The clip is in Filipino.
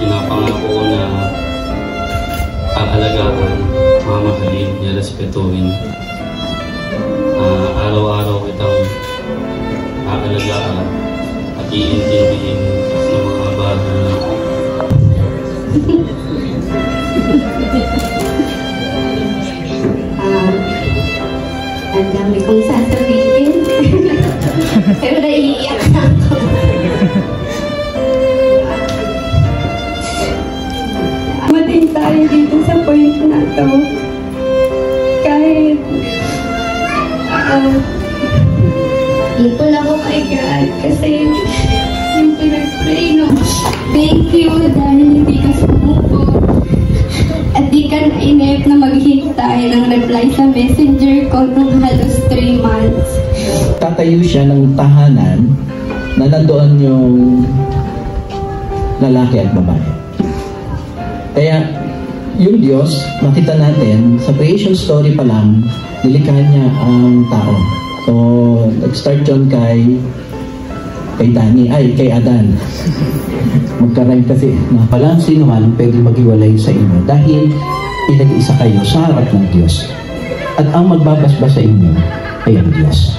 Pinapangako ko na aalagaan, mamahalin, nirespetuhin. Araw-araw kitang aalagaan at iintindihin ng mga bagay na ang dami kong sasabihin. Pero naiiyak na ako. Matin tayo dito sa point na to. Kahit thankful ako kay God kasi yung pinag-pray no. Thank you dahil hindi ka sumuko at di ka na-inip na maghintay ng reply sa messenger ko nung halos 3 months. Tatayo siya ng tahanan na nandoon yung lalaki at babae. Kaya yung Diyos, makita natin, sa creation story pa lang, nilikha niya ang tao. So, nag-start yun kay Adan. Magkaroon kasi na walang sino man pwede maghiwalay sa inyo dahil pinag-isa kayo sa harap ng Diyos. At ang magbabasbas sa inyo ay ang Diyos.